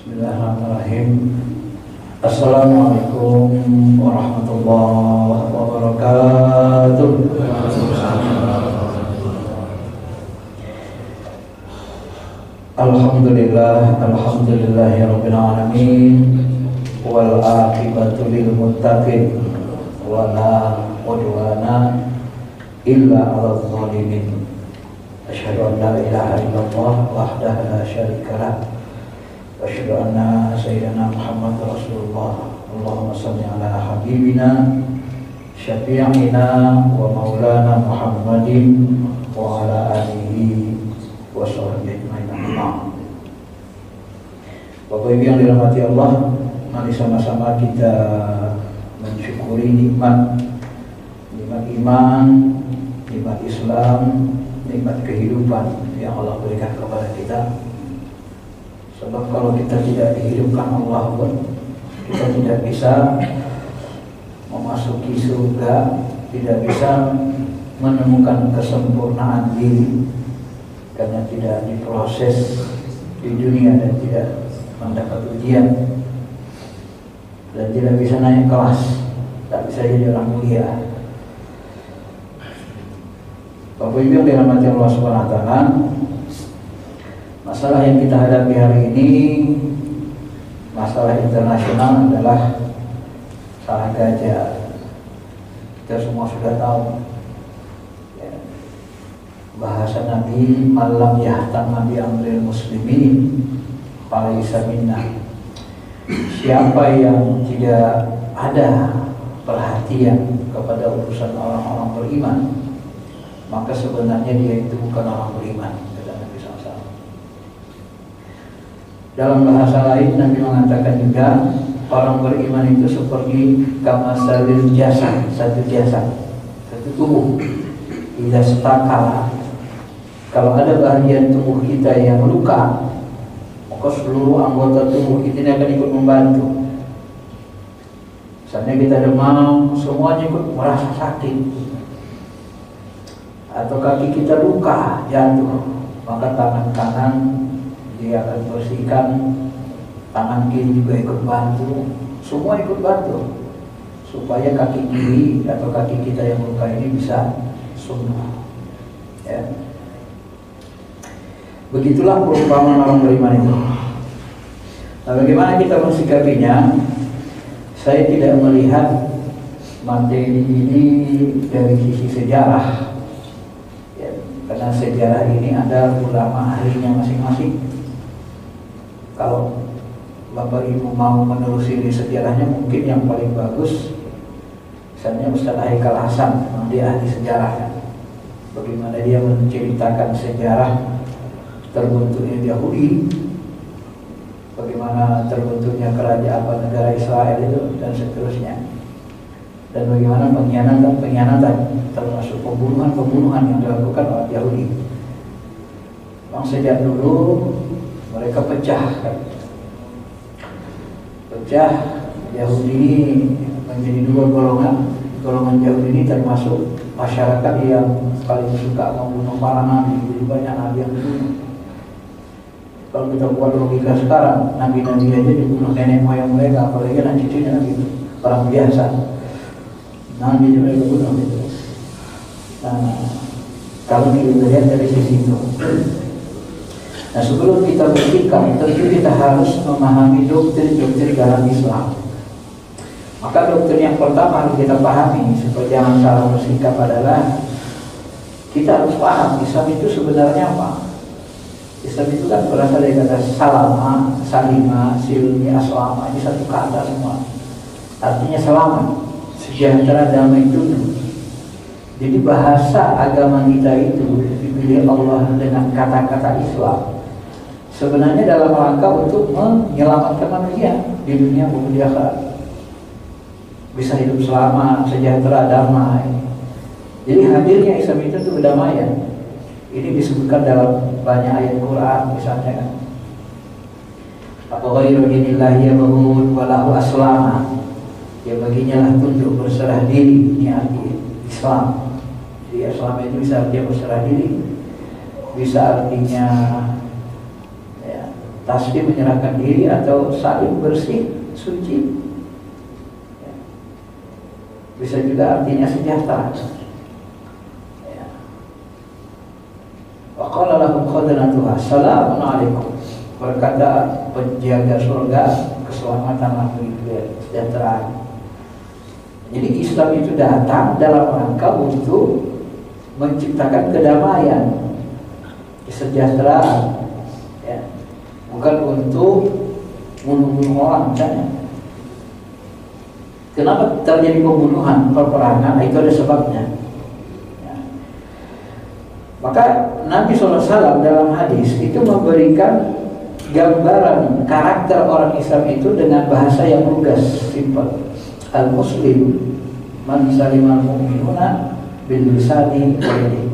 Bismillahirrahmanirrahim. Assalamualaikum warahmatullahi wabarakatuh. Alhamdulillahirabbil alamin wal aqibatu lil muttaqin wala udwana illa 'alal zalimin. Asyhadu an la ilaha illallah wahdahu la syarika lah. Asyhadu anna sayyidina Muhammad Rasulullah. Allahumma shalli ala habibina syafi'ina wa maulana Muhammadin wa ala alihi wa sahbihi ajma'in. Bapak Ibu yang dirahmati Allah, mari sama-sama kita mensyukuri nikmat iman, nikmat Islam, nikmat kehidupan yang Allah berikan kepada kita. Sebab kalau kita tidak dihidupkan Allah pun, kita tidak bisa memasuki surga, tidak bisa menemukan kesempurnaan diri, karena tidak diproses di dunia dan tidak mendapat ujian, dan tidak bisa naik kelas, tak bisa jadi orang mulia. Bapak Ibu yang dirahmati Allah Subhanahu wa taala, masalah yang kita hadapi hari ini, masalah internasional adalah salah gajah. Kita semua sudah tahu ya, bahasa Nabi, malam yahtam nabi amril muslimin falaysa minna. Siapa yang tidak ada perhatian kepada urusan orang-orang beriman, maka sebenarnya dia itu bukan orang beriman, kata Nabi SAW. Dalam bahasa lain Nabi mengatakan juga, orang beriman itu seperti kamasalil jasad, satu tubuh. Idza stakala, kalau ada bagian tubuh kita yang luka, maka seluruh anggota tubuh kita ini akan ikut membantu. Misalnya kita demam, semuanya ikut merasa sakit. Atau kaki kita luka, jatuh, maka tangan kanan dia akan bersihkan, tangan kiri juga ikut bantu, semua ikut bantu supaya kaki kiri atau kaki kita yang luka ini bisa sembuh ya. Begitulah perumpamaan orang beriman itu. Nah, bagaimana kita mensikapinya? Saya tidak melihat materi ini dari sisi sejarah, karena sejarah ini ada ulama ahlinya masing-masing. Kalau Bapak Ibu mau menelusuri sejarahnya, mungkin yang paling bagus misalnya Ustaz Haikal Hasan, dia ahli sejarah kan? Bagaimana dia menceritakan sejarah terbentuknya Yahudi, bagaimana terbentuknya kerajaan negara Israel itu, dan seterusnya. Dan bagaimana pengkhianatan termasuk pembunuhan yang dilakukan oleh Yahudi. Memang sejak dulu mereka pecah Yahudi ini menjadi dua golongan. Golongan Yahudi ini termasuk masyarakat yang paling suka membunuh para nabi. Jadi banyak nabi yang dibunuh. Kalau kita buat logika sekarang, nabi-nabi aja dibunuh nenek moyang mereka, apalagi anak cucunya gitu, orang biasa. Nabi juga bunuh itu. Nah, kalau kita lihat dari sisi itu, nah sebelum kita berpikir, tentu kita harus memahami doktrin dalam Islam. Maka doktrin yang pertama harus kita pahami supaya jangan salah bersikap adalah kita harus paham Islam itu sebenarnya apa. Islam itu kan berasal dari kata salama, salima, silmi, aslama, ini satu kata semua. Artinya selamat, sejahtera, damai, tunduk. Jadi bahasa agama kita itu dipilih Allah dengan kata-kata Islam, sebenarnya dalam rangka untuk menyelamatkan manusia di dunia maupun di akhirat, bisa hidup selamat, sejahtera, damai. Jadi hadirnya Islam itu untuk kedamaian. Ini disebutkan dalam banyak ayat Quran, misalnya kan, apa ghairu dinillahi yabghun wa lahu aslama, ya baginya lah tunduk berserah diri. Ini arti Islam. Jadi Islam itu bisa artinya berserah diri, bisa artinya ya, taslim menyerahkan diri atau saling bersih, suci. Ya. Bisa juga artinya sejahtera. Ya. Wa qala lahum khazanatuha salamun alaikum. Berkata penjaga surga, keselamatanlah bagi kalian, sejahtera. Jadi Islam itu datang dalam rangka untuk menciptakan kedamaian, kesejahteraan, ya. Bukan untuk membunuh orang misalnya. Kenapa terjadi pembunuhan, peperangan? Itu ada sebabnya. Ya. Maka Nabi SAW dalam hadis itu memberikan gambaran karakter orang Islam itu dengan bahasa yang lugas, simpel. Al-Muslim man salimal mu'minuna bil lisani wal yadi.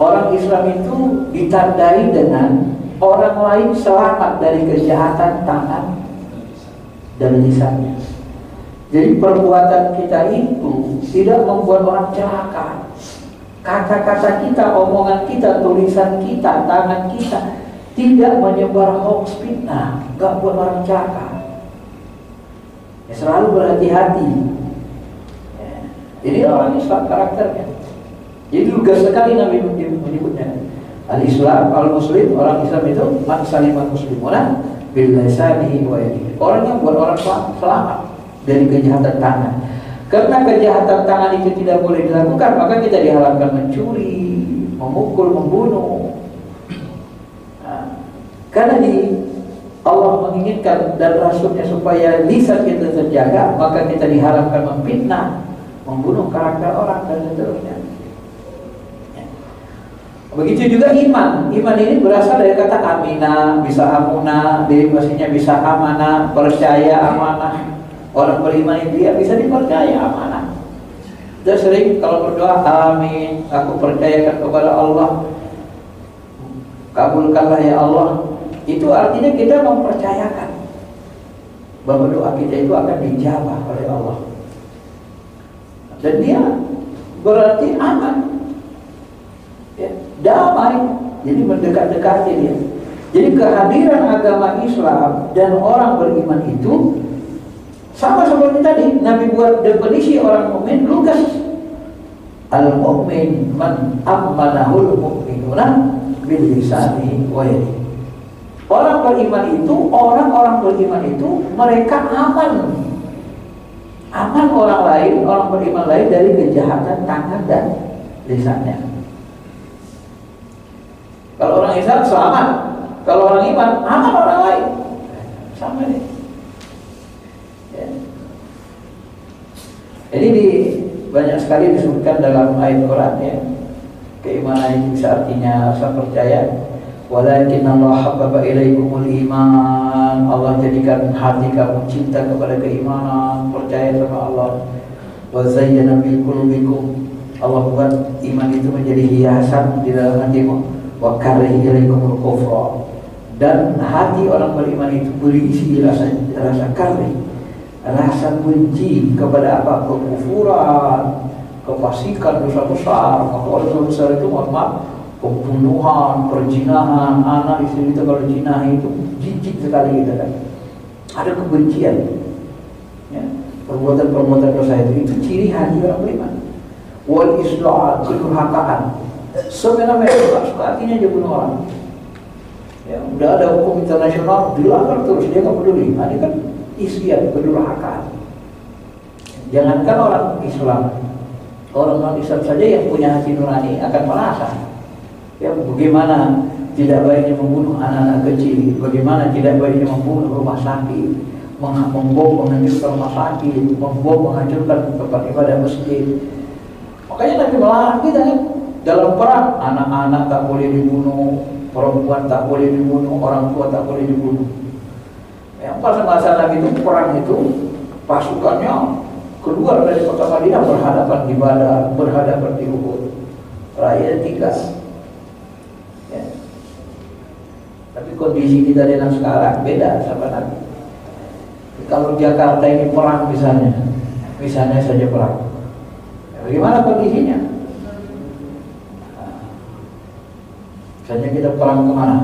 Orang Islam itu ditandai dengan orang lain selamat dari kejahatan tangan dan lisannya. Jadi perbuatan kita itu tidak membuat orang celaka. Kata-kata kita, omongan kita, tulisan kita, tangan kita tidak menyebar hoax, fitnah, gak buat orang celaka. Ya, selalu berhati-hati. Ya. Jadi orang Islam karakternya. Jadi lugas sekali Nabi menyebutnya. Al-Islam, al-Muslim, orang Islam itu man salimal muslimuna bil lisani wa yadihi. Orang yang buat orang selamat dari kejahatan tangan. Karena kejahatan tangan itu tidak boleh dilakukan, maka kita diharamkan mencuri, memukul, membunuh. Nah, karena Allah menginginkan dan Rasulnya supaya lisan kita terjaga, maka kita diharapkan memfitnah, membunuh karakter orang dan seterusnya. Ya. Begitu juga iman. Iman ini berasal dari kata amina, bisa amuna, derivasinya bisa amanah, percaya, amanah. Orang beriman itu ya bisa dipercaya, amanah. Dan sering kalau berdoa, amin, aku percayakan kepada Allah, kabulkanlah ya Allah. Itu artinya kita mempercayakan bahwa doa kita itu akan dijabah oleh Allah. Dan dia berarti aman, ya, damai. Jadi mendekat-dekati dia. Jadi kehadiran agama Islam dan orang beriman itu sama seperti tadi Nabi buat definisi orang mukmin lugas. Al-mu'min man ammanahul mu'minuna bil lisani wa yadihi. Orang beriman itu, orang-orang beriman itu mereka aman orang lain, orang beriman lain dari kejahatan tangan dan lisannya. Kalau orang Islam selamat, kalau orang iman aman orang lain, sama nih. Ya. Jadi banyak sekali disebutkan dalam ayat Quran ya, keimanan itu bisa artinya rasa percaya. Walakin Allah habbaba ilaikumul iman. Allah jadikan hati kamu cinta kepada keimanan, percaya sama Allah. Wa zayyana fi qulubikum. Allah buat iman itu menjadi hiasan di dalam hatimu. Wa kariha ilaikumul kufra. Dan hati orang beriman itu berisi rasa karih, rasa benci kepada apa? Kekufuran, kefasikan, dosa besar. Maka dosa besar itu maaf, pembunuhan, perzinahan, anak istri kita kalau zina itu jijik sekali kita kan. Ada kebencian, ya. Perbuatan-perbuatan dosa itu ciri hati orang beriman. Wal islah, kedurhakaan. Semena-mena suka hatinya aja bunuh orang. Ya, udah ada hukum internasional dilanggar terus dia nggak peduli. Nah, ini kan isyan, kedurhakaan. Jangankan orang Islam, orang non-Islam saja yang punya hati nurani akan merasa. Ya, bagaimana tidak baiknya membunuh anak-anak kecil, bagaimana tidak baiknya membunuh rumah sakit, membom menghancurkan rumah sakit, membom menghancurkan tempat ibadah masjid. Makanya Nabi melarang kita kan dalam perang, anak-anak tak boleh dibunuh, perempuan tak boleh dibunuh, orang tua tak boleh dibunuh. Yang masa Nabi itu perang itu pasukannya keluar dari kota Madinah berhadapan di Badar, berhadapan di Uhud, rakyat tinggal. Ya. Tapi kondisi kita dengan sekarang beda sama Nabi. Kalau Jakarta ini perang misalnya saja perang, ya, bagaimana kondisinya? Misalnya kita perang kemana?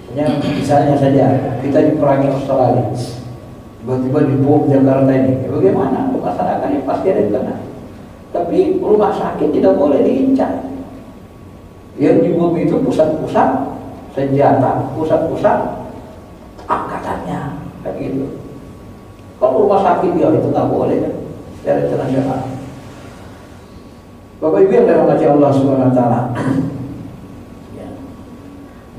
Ke Misalnya saja kita diperangi Australia, tiba-tiba dibom Jakarta ini, bagaimana? Masyarakatnya pasti ada yang kena. Tapi rumah sakit tidak boleh diincar. Yang dibom itu pusat-pusat senjata, pusat-pusat angkatannya, kayak gitu. Kalau rumah sakit dia itu nggak boleh kan, secara internasional. Bapak Ibu yang dirahmati Allah Subhanahu Wa Taala.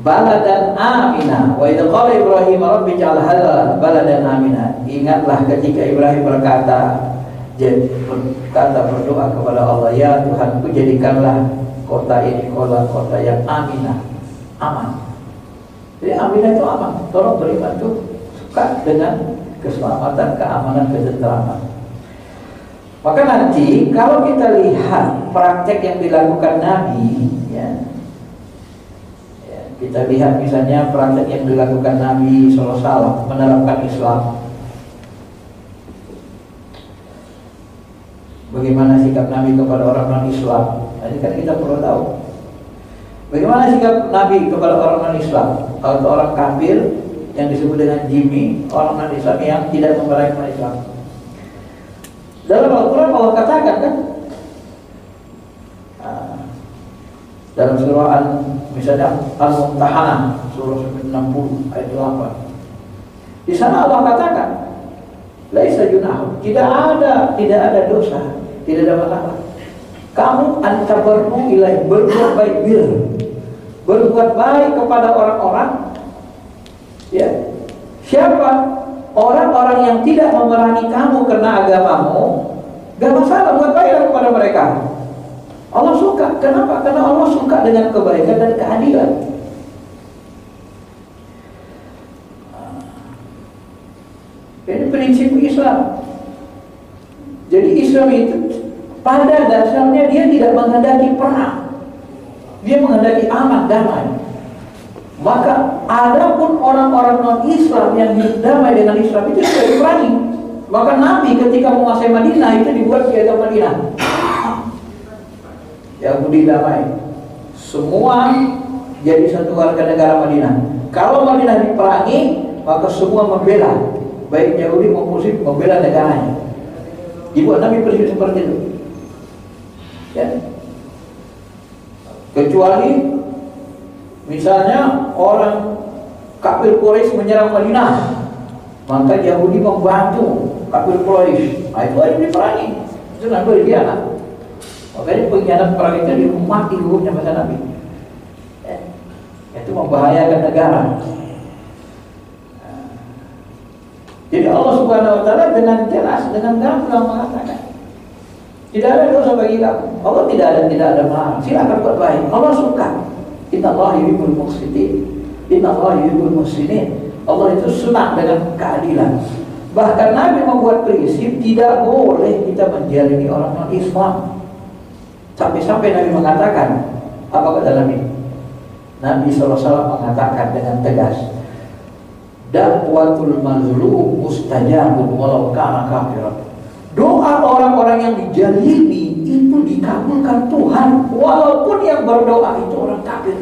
Baladan amina. Wa idza qala Ibrahim rabbi ij'al hadzal baladan amina. Ingatlah ketika Ibrahim berkata berdoa kepada Allah, ya Tuhanku jadikanlah kota ini kota yang aminah, aman. Jadi aminah itu aman. Tolong beriman itu suka dengan keselamatan, keamanan, ketentraman. Maka nanti kalau kita lihat praktek yang dilakukan Nabi, kita lihat misalnya praktek yang dilakukan Nabi SAW menerapkan Islam. Bagaimana sikap Nabi kepada orang non-Islam? Ini kan kita perlu tahu. Bagaimana sikap Nabi kepada orang non-Islam? Atau orang kafir yang disebut dengan jimmi, orang non-Islam yang tidak memerangi orang Islam. Dalam Al-Quran Allah katakan kan, dalam surah misalnya Al-Mumtahanah surah 60 ayat 8. Di sana Allah katakan, laisa junah, tidak ada dosa, tidak ada masalah. Kamu antabarnu ilai, berbuat baik berbuat baik kepada orang-orang, ya. Siapa? Orang-orang yang tidak memerangi kamu karena agamamu, gak masalah, buat baik kepada mereka. Allah suka. Kenapa? Karena Allah suka dengan kebaikan dan keadilan. Ini prinsip Islam. Jadi Islam itu pada dasarnya dia tidak menghendaki perang. Dia menghendaki aman, damai. Maka adapun orang-orang non-Islam yang hidup damai dengan Islam itu tidak diperangi. Maka Nabi ketika menguasai Madinah itu dibuat piagam Madinah. Yahudi damai, semua jadi satu warga negara Madinah. Kalau Madinah diperangi, maka semua membela, baik Yahudi maupun Muslim membela negaranya. Dibuat Nabi prinsip seperti itu, ya. Kecuali misalnya orang kafir Quraisy menyerang Madinah, maka Yahudi membantu kafir Quraisy. Nah, itu harus diperangi. Itu namanya khianat. Makanya pengkhianat perang itu dihumati hukumnya masa Nabi. Itu membahayakan negara. Jadi Allah Subhanahu Wa Taala dengan jelas, dengan gamblang mengatakan, tidak ada dosa bagi kamu. Allah tidak ada melarang. Silakan buat baik. Allah suka. Innallaha yuhibbul muqsitin. Innallaha yuhibbul muhsinin. Allah itu senang dengan keadilan. Bahkan Nabi membuat prinsip tidak boleh kita menjalimi orang non-Islam. Sampai-sampai Nabi mengatakan, apa kata Nabi? Nabi SAW mengatakan dengan tegas, dakwatul mazlum mustajabun walau kana kafiran. Doa orang-orang yang dijalimi itu dikabulkan Tuhan walaupun yang berdoa itu orang kafir.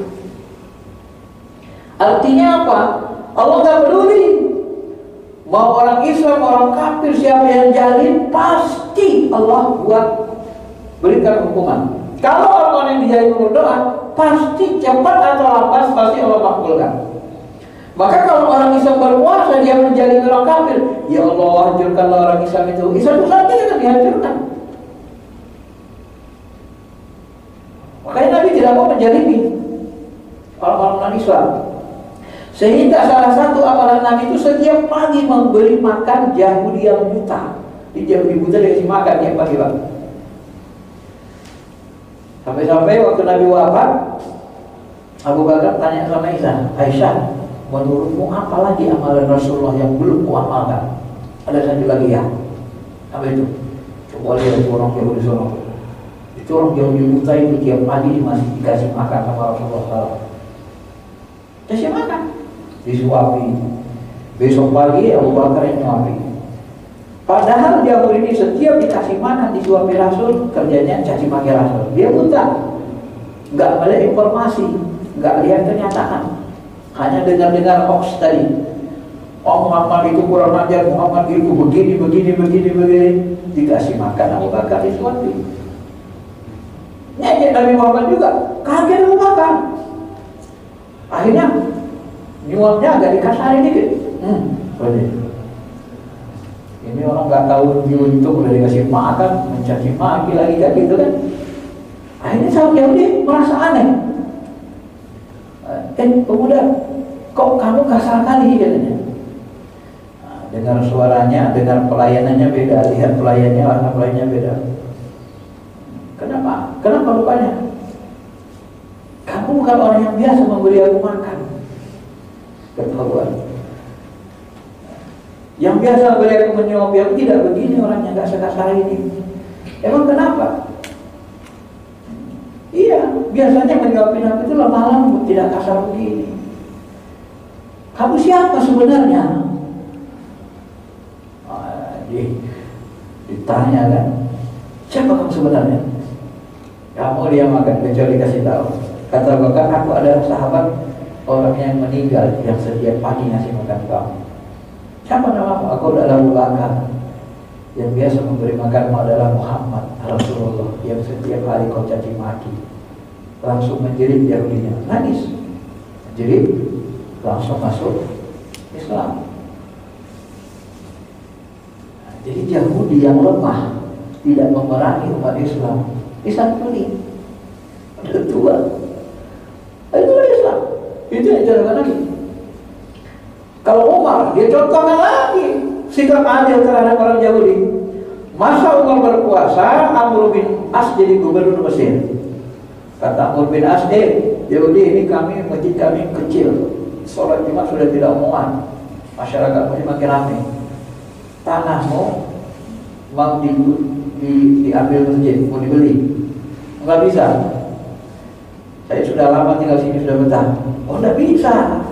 Artinya apa? Allah gak peduli mau orang Islam, orang kafir, siapa yang jalin, pasti Allah buat berikan hukuman. Kalau orang-orang yang dijalin berdoa, pasti cepat atau lambat pasti Allah makbulkan. Maka kalau orang Islam berpuasa dia menjalin orang kafir, ya Allah hancurkanlah orang Islam itu. Islam itu saja akan dihancurkan. Makanya Nabi tidak mau menjalimi orang-orang non-Islam. Sehingga salah satu amalan Nabi itu setiap pagi memberi makan Yahudi yang buta. Di Yahudi buta dia kasih makan tiap pagi, Pak. Sampai-sampai waktu Nabi wafat, Abu Bakar tanya sama Aisyah, menurutmu apa lagi amalan Rasulullah yang belum kuamalkan? Ada satu lagi ya? Apa itu? Coba lihat orang Yahudi sana. Itu orang Yahudi buta itu tiap pagi masih dikasih makan sama Rasulullah SAW. Kasih makan, disuapi. Besok pagi Abu Bakar yang nyuapi. Padahal Yahudi ini setiap dikasih makan disuapi Rasul, kerjanya caci maki Rasul. Dia buta, nggak melihat informasi, nggak lihat kenyataan. hanya dengar-dengar hoax tadi. Oh, Muhammad itu kurang ajar, Muhammad itu begini, dikasih makan Abu Bakar disuapi. Nyanyi Nabi Muhammad juga, kaget Abu Bakar. Akhirnya nyuapnya agak dikasarin dikit. Boleh. Ini orang nggak tahu nyuntuk udah dikasih makan, mencaci maki lagi kan gitu kan. Akhirnya sahabat Yahudi merasa aneh. Pemuda, kok kamu kasar kali katanya. Dengar suaranya, dengar pelayanannya beda, lihat pelayannya, warna pelayannya beda. Kenapa? Kenapa rupanya? Kamu bukan orang yang biasa memberi aku makan. Ketahuan. Yang biasa memberi aku menyuapi aku tidak begini orangnya, nggak sekasar ini. Emang kenapa? Iya, biasanya menyuapin aku itu lemah lembut, tidak kasar begini. Kamu siapa sebenarnya? Ditanya kan, siapa kamu sebenarnya? Kamu dia makan kecuali kasih tahu. Kata Bakar, aku adalah sahabat orang yang meninggal yang setiap pagi ngasih makan kamu. Siapa namamu? Aku adalah Abu Bakar. Yang biasa memberi makanmu adalah Muhammad Rasulullah yang setiap hari kau caci maki. Langsung menjerit Yahudinya, nangis. Jadi langsung masuk Islam. Jadi Yahudi yang lemah tidak memerangi umat Islam. Islam ini udah tua. Itulah Islam. Itu yang dicontohkan lagi. Kalau Umar, dia contohkan lagi sikap adil terhadap orang Yahudi. Masa Umar berkuasa, Amr bin As jadi gubernur Mesir. Kata Amr bin As, Yahudi ini masjid kami kecil, sholat Jumat sudah tidak umuman, masyarakat masih makin ramai. Tanahmu mau diambil masjid, mau dibeli, nggak bisa. Saya sudah lama tinggal sini, sudah betah. Oh, nggak bisa.